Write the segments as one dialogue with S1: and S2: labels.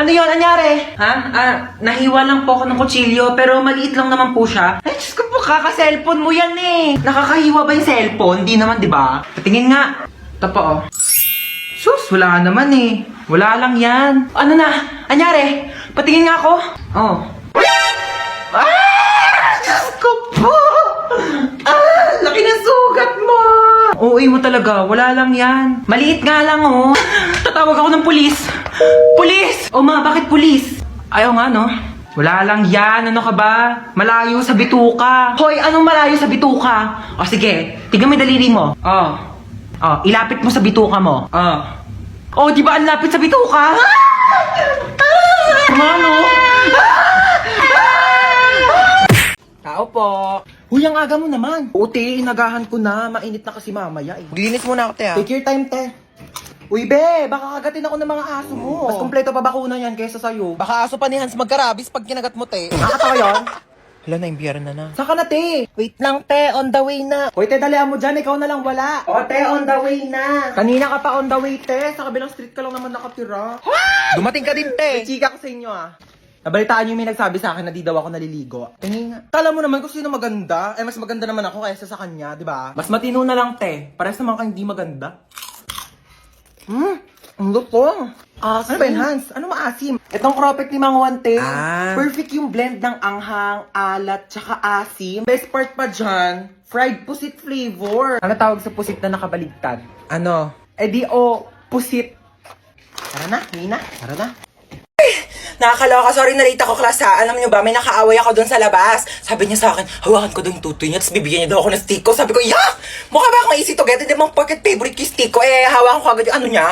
S1: Ano yon? Anyari? Ha? Nahiwa lang po ako ng kutsilyo, pero maliit lang naman po siya. Ay, Diyos ko po, kaka-cellphone mo yan eh. Nakakahiwa ba yung cellphone? Hindi naman, di ba? Patingin nga. Ito po, oh. Sus, wala naman eh. Wala lang yan. Ano na? Anyari? Patingin nga ako. Oh. Diyos ko po! Laki ng sugat mo! OA mo talaga, wala lang yan. Maliit nga lang, oh. Tatawag ako ng pulis. Pulis! O ma, bakit pulis? Ayaw nga, no? Wala lang yan, ano ka ba? Malayo sa bituka. Hoy, anong malayo sa bituka? O sige, tignan mo yung daliri mo. Ilapit mo sa bituka mo. Di ba ang lapit sa bituka? Mano? Tao po. Uy, ang aga mo naman. Uti, inagahan ko na. Mainit na kasi mamaya eh. Maglinis muna ako, te, ha? Take your time, te. Uy, be, baka kagatin ako ng mga aso mo. Mas kompleto pa bakuna yan kaysa sa'yo. Baka aso pa ni Hans magkarabis pag kinagat mo, te. Nakakatawa yun? Hala, na-imbiyaran na. Saka na, te. Wait lang, te. On the way na. Hoy, te, dalihan mo dyan. Ikaw na lang wala. O, te, on the way na. Kanina ka pa on the way, te. Sa kabilang street ka lang naman nakatira. Dumating ka din, te. May chika ko sa inyo, ah. Nabalitaan niyo may nagsabi sa akin na di daw ako naliligo. Tingin nga. Kala mo naman kung sino maganda. Mas maganda naman ako kaysa sa kanya, di ba? Mas matino na lang, te. Parehas naman kang hindi maganda. Ang luto. Ano ba yun, Hans? Ano maasim? Itong cropek ni Mang Juan, te. Perfect yung blend ng anghang, alat, tsaka asim. Best part pa dyan, fried pusit flavor. Ano tawag sa pusit na nakabaligtad? Ano? Pusit. Tara na, Nina. Tara na. Nakakaloka, sorry na late ako class ha. Alam niyo ba, may nakaaway ako doon sa labas. Sabi niya sa akin, hawakan ko daw yung tutoy niya, tapos bibigyan niya daw ako ng stick ko. Sabi ko, yak! Mukha ba akong easy to get? Hindi mong pocket favorite yung stick ko. Hawakan ko agad yung ano niya.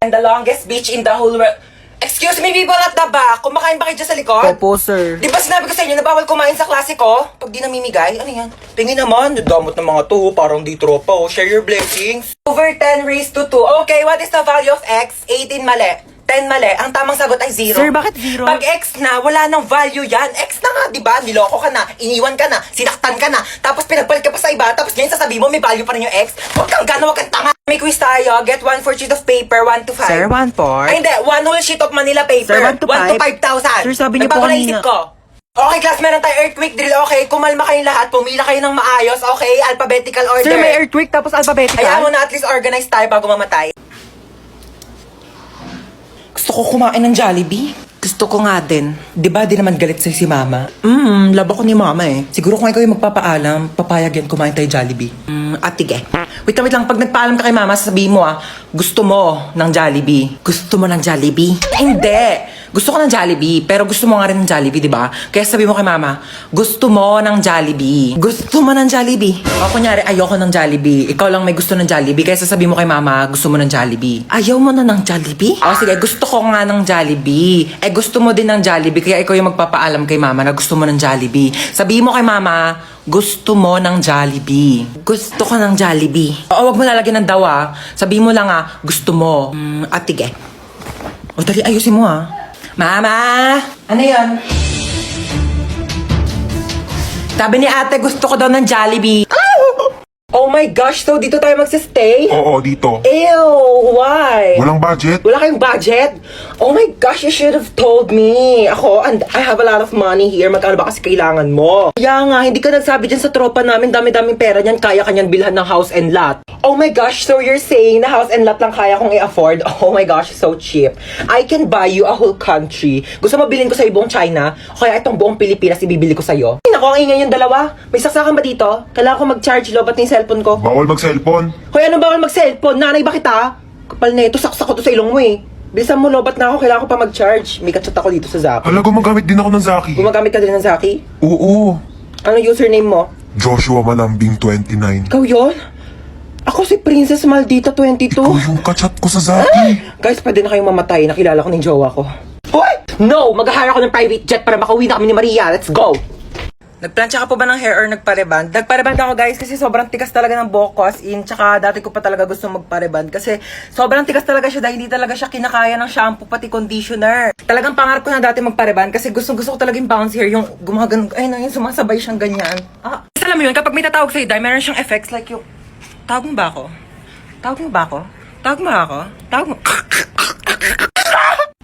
S1: And the longest beach in the whole world. Excuse me, people at the back. Kumakain ba kayo dyan sa likod?
S2: Opo, sir.
S1: Di ba sinabi ko sa inyo na bawal kumain sa klase ko? Pag di namimigay, ano yan? Tingin naman, damot ng mga to, parang di tropa oh. Share your blessings. Over 10 raised to 2. Okay, what is the value of x? 18 mali. 10 mali. Ang tamang sagot ay 0.
S2: Sir, bakit 0?
S1: Pag x na, wala nang value yan. X na nga, di ba? Niloko ka na, iniwan ka na, sinaktan ka na, tapos pinagpalit ka pa sa iba, tapos ngayon sasabihin mo may value pa rin yung x. Huwag kang gana, huwag kang tanga. May quiz tayo. Get 1 4 sheet of paper, 1 to 5.
S2: Sir, 1 4.
S1: Ay, hindi. 1 whole sheet of Manila paper.
S2: Sir, 1 to
S1: 1 to 5,000.
S2: 5,000. Sir, sabi niyo po
S1: Nagbago na
S2: kanina.
S1: isip ko. Okay, class, meron tayo earthquake drill. Okay, kumalma kayong lahat. Pumila kayo ng maayos. Okay, alphabetical order.
S2: Sir, may earthquake tapos alphabetical.
S1: Kaya mo na at least organize tayo bago mamatay. Gusto ko kumain ng Jollibee. Gusto ko nga din. Di ba di naman galit sa'yo si Mama? Labo ko ni Mama eh. Siguro kung ikaw yung magpapaalam, papayag yan kumain tayo Jollibee. Atige. Wait lang. Pag nagpaalam ka kay Mama, sasabihin mo gusto mo ng Jollibee. Gusto mo ng Jollibee? Hindi. Gusto ko ng Jollibee, pero gusto mo nga rin ng Jollibee, di ba? Kaya sabi mo kay Mama, gusto mo ng Jollibee. Gusto mo ng Jollibee. O kunyari, ayoko ng Jollibee. Ikaw lang may gusto ng Jollibee, kaya sasabi mo kay Mama, gusto mo ng Jollibee. Ayaw mo na ng Jollibee? O sige, gusto ko nga ng Jollibee. Gusto mo din ng Jollibee, kaya ikaw yung magpapaalam kay Mama na gusto mo ng Jollibee. Sabihin mo kay Mama, gusto mo ng Jollibee. Gusto ko ng Jollibee. O, wag mo lalagyan ng daw Sabihin mo lang gusto mo. Atige. O, dali, ayusin mo Mama! Ano yun? Sabi ni ate, gusto ko daw ng Jollibee. Oh my gosh, so dito tayo magsistay?
S3: Oo, dito.
S1: Ew, why?
S3: Walang budget?
S1: Wala kayong budget? Oh my gosh, you should have told me. Ako, and I have a lot of money here. Magkano ba kasi kailangan mo? Kaya nga, hindi ka nagsabi dyan sa tropa namin, dami-daming pera niyan, kaya kanyan bilhan ng house and lot. Oh my gosh, so you're saying na house and lot lang kaya kong i-afford? Oh my gosh, so cheap. I can buy you a whole country. Gusto mo bilhin ko sa buong China? O kaya itong buong Pilipinas ibibili ko sa'yo? Ay, naku, ang ingay yung dalawa. May saksakan ba dito? Kailangan ko mag-charge lobat ng cellphone ko.
S3: Bawal mag-cellphone.
S1: Hoy, ano bawal mag-cellphone? Nanay ba kita? Kapal na ito, saksak ko to sa ilong mo eh. Bilisan mo, lobat na ako. Kailangan ko pa mag-charge. May kachat ako dito sa Zaki.
S3: Hala, gumagamit din ako ng Zaki.
S1: Gumagamit ka din ng Zaki?
S3: Oo.
S1: Ano username mo?
S3: Joshua Malambing 29.
S1: Ikaw yun? Ako si Princess Maldita 22.
S3: Ikaw yung kachat ko sa Zaki.
S1: Guys, pwede na kayong mamatay. Nakilala ko ng jowa ko. Hoy! No! Mag-hire ako ng private jet para makauwi na kami ni Maria. Let's go! Nagplansya ka po ba ng hair or nagpareband? Nagpareband ako guys kasi sobrang tikas talaga ng buhok ko as in. Tsaka dati ko pa talaga gusto magpareband kasi sobrang tikas talaga siya dahil hindi talaga siya kinakaya ng shampoo pati conditioner. Talagang pangarap ko na dati magpareband kasi gusto ko talaga yung bounce hair, yung gumagan, ay na yun, sumasabay siyang ganyan. Alam mo yun, kapag may tatawag sa'yo dahil meron siyang effects like yung, tawag mo ba ako? Tawag mo ba ako? Tawag mo ba ako? Tawag mo.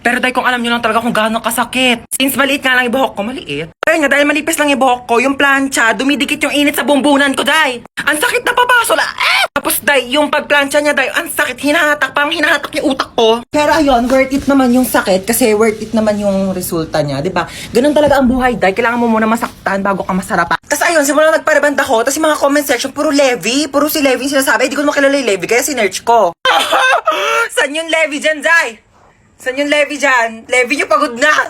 S1: Pero dahil kung alam nyo lang talaga kung gaano kasakit. Since maliit nga lang yung buhok ko, maliit. Ayun nga, dahil manipis lang yung buhok ko, yung plancha, dumidikit yung init sa bumbunan ko, day. Ang sakit na papasol, Tapos, day, yung pagplancha niya, day, ang sakit, hinahatak, parang hinahatak yung utak ko. Pero ayun, worth it naman yung sakit kasi worth it naman yung resulta niya, di ba? Ganun talaga ang buhay, day. Kailangan mo muna masaktan bago ka masarapan. Tapos ayun, simula nagpareband ako, tapos yung mga comment section, puro si Levi yung sinasabi. Di ko naman kilala yung Levi, kaya sinerch ko. San yung Levi dyan, day? San yung Levi dyan? Levi nyo pagod na!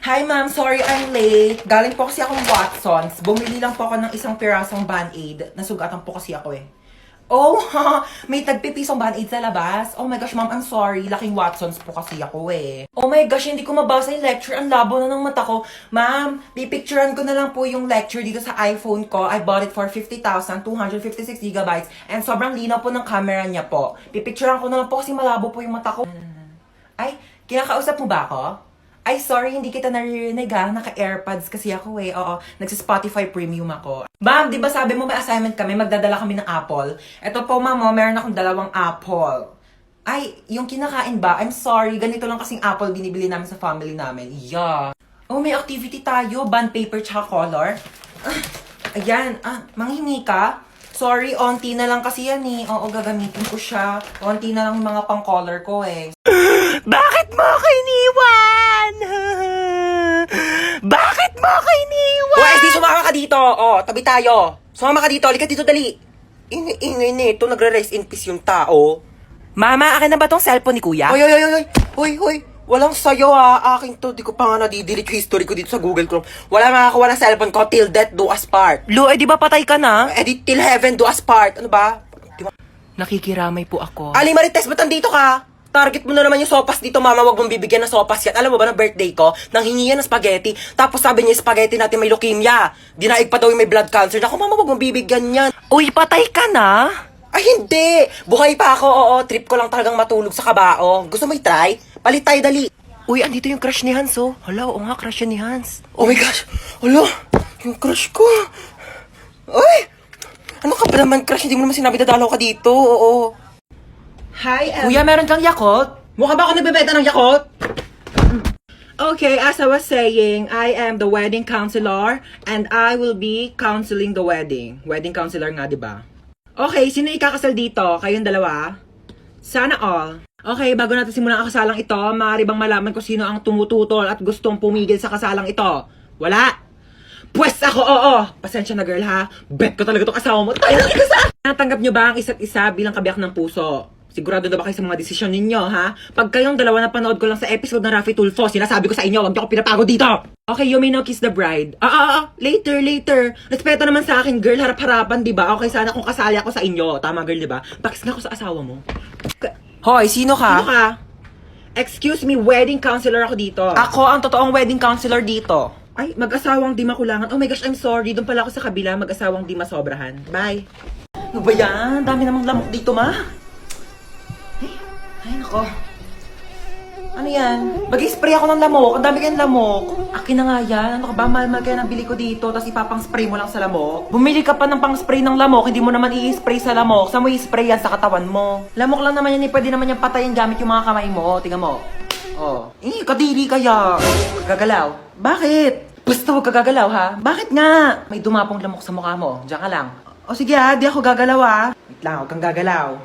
S1: Hi ma'am, sorry I'm late. Galing po kasi akong Watsons. Bumili lang po ako ng isang pirasong Band-Aid. Nasugatan po kasi ako eh. Oh, may tagpipisong Band-Aid sa labas. Oh my gosh, ma'am, I'm sorry. Laking Watsons po kasi ako eh. Oh my gosh, hindi ko mabasa yung lecture. Ang labo na ng mata ko. Ma'am, pipicturean ko na lang po yung lecture dito sa iPhone ko. I bought it for 50,000, 256 gigabytes. And sobrang linaw po ng camera niya po. Pipicturean ko na lang po kasi malabo po yung mata ko. Ay, kinakausap mo ba ako? Ay, sorry, hindi kita naririnig ha. Naka-AirPods kasi ako eh. Oo, nagsa-Spotify Premium ako. Ma'am, di ba sabi mo may assignment kami, magdadala kami ng apple? Ito po, ma'am, meron akong 2 apple. Ay, yung kinakain ba? I'm sorry, ganito lang kasing apple binibili namin sa family namin. Yeah. Oh, may activity tayo. Bond paper tsaka color. Ayan, manghingi ka? Sorry, onti na lang kasi yan eh. Oo, gagamitin ko siya. Onti na lang yung mga pang-color ko eh. Bakit mo ako iniwan? Bakit mo ako iniwan? Wes, di sumama ka dito. Oh, tabi tayo. Sumama ka dito. Halika dito, dali. Ingay nito. Nagre-rest in peace yung tao. Mama, akin na ba tong cellphone ni kuya? Hoy. Walang sayo ha. Akin to. Di ko pa nga nadidelete yung history ko dito sa Google Chrome. Wala makakawa ng cellphone ko till death do us part. Lu, di ba patay ka na? Di till heaven do us part. Ano ba? Nakikiramay po ako. Ali Marites, ba't nandito ka? Target mo na naman yung sopas dito, mama. Wag mong bibigyan ng sopas yan. Alam mo ba, na birthday ko, nang hingi yan ng spaghetti. Tapos sabi niya, yung spaghetti natin may leukemia. Dinaig pa daw yung may blood cancer. Ako, mama, wag mong bibigyan yan. Uy, patay ka na? Ay, hindi. Buhay pa ako, oo. Trip ko lang talagang matulog sa kabao. Gusto mo i-try? Palit tayo, dali. Uy, andito yung crush ni Hans, oh. Hala, oo nga, crush yan ni Hans. Oh my gosh. Hala, yung crush ko. Uy! Ano ka ba naman, crush? Hindi mo naman sinabi dadalaw ka dito, oo. Hi, Kuya, meron kang Yakult? Mukha ba ako nagbebenta ng Yakult? Okay, as I was saying, I am the wedding counselor and I will be counseling the wedding. Wedding counselor nga, di ba? Okay, sino ikakasal dito? Kayong dalawa? Sana all. Okay, bago natin simulan ang kasalang ito, maaari bang malaman ko sino ang tumututol at gustong pumigil sa kasalang ito? Wala? Pwes ako, oo! Pasensya na girl ha, bet ko talaga itong asawa mo. Tayo lang ikasal! Natanggap nyo ba ang isa't isa bilang kabiyak ng puso? Sigurado na ba kayo sa mga desisyon ninyo, ha? Pag kayong dalawa na panood ko lang sa episode ng Raffy Tulfo, sinasabi ko sa inyo, wag niyo ako pinapagod dito! Okay, you may now kiss the bride. Later. Respeto naman sa akin, girl, harap-harapan, di ba? Okay, sana kung kasali ako sa inyo. Tama, girl, di ba? Pakis nga ako sa asawa mo. Hoy, sino ka? Sino ka? Excuse me, wedding counselor ako dito. Ako ang totoong wedding counselor dito. Ay, mag-asawang di makulangan. Oh my gosh, I'm sorry. Doon pala ako sa kabila, mag-asawang di masobrahan. Bye. Ano ba yan? Dami namang lamok dito, ma. Ay, nako. Ano yan? Mag-spray ako ng lamok. Ang dami kayong lamok. Akin na nga yan. Ano ka ba? Mahal-mahal kaya nang bili ko dito. Tapos ipapang-spray mo lang sa lamok. Bumili ka pa ng pang-spray ng lamok. Hindi mo naman i-spray sa lamok. Saan mo i-spray yan? Sa katawan mo. Lamok lang naman yan. Pwede naman yan patayin gamit yung mga kamay mo. Tingnan mo. Oh. Kadiri kaya. Gagalaw. Bakit? Basta huwag ka gagalaw, ha? Bakit nga? May dumapong lamok sa mukha mo. Diyan ka lang. O sige ha, di ako gagalaw ha. Wait lang, huwag kang gagalaw.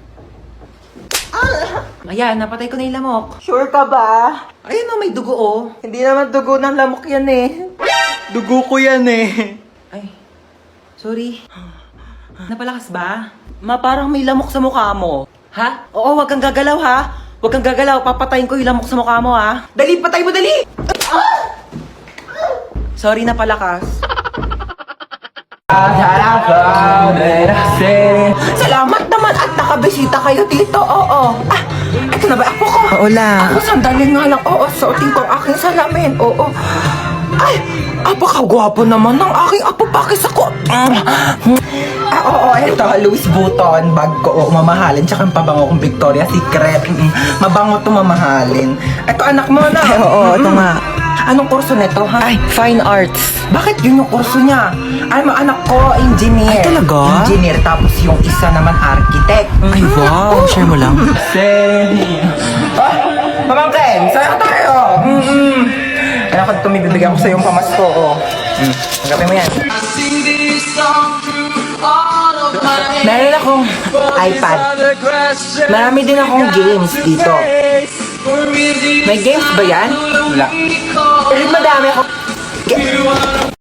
S1: Ayan, napatay ko na yung lamok. Sure ka ba? Ayun o, may dugo oh. Hindi naman dugo ng lamok yan eh. Dugo ko yan eh. Ay, sorry. Napalakas ba? Ma, parang may lamok sa mukha mo. Ha? Oo, wag kang gagalaw ha. Wag kang gagalaw, papatayin ko yung lamok sa mukha mo ha. Dali, patay mo, dali! Sorry, napalakas. Salamat naman at nakabisita kayo dito, oo. Ito na ba ako ko? Oo lang. Ako sandali nga lang, oo. Suotin ko ang aking salamin, oo. Ay, apakagwapo naman ng aking apo, pakis ako. Oo, eto, Louis Vuitton, bag ko, mamahalin. Tsaka yung pabango kong Victoria's Secret. Mabango to mamahalin. Eto, anak mo na. Oo, ito nga. Anong kurso nito, ha? Ay, fine arts. Bakit yun yung kurso niya? Ay, anak ko, engineer. Ay, talaga? Engineer, tapos yung isa naman architect. Ay, wow. Share mo lang. Pamangkin, saan tayo? Anak ko, dito may bibigyan ko sa yung pamasko ko. Tanggapin mo yan. Meron akong iPad. Marami din akong games dito. May games ba yan? Wala. Madami ako.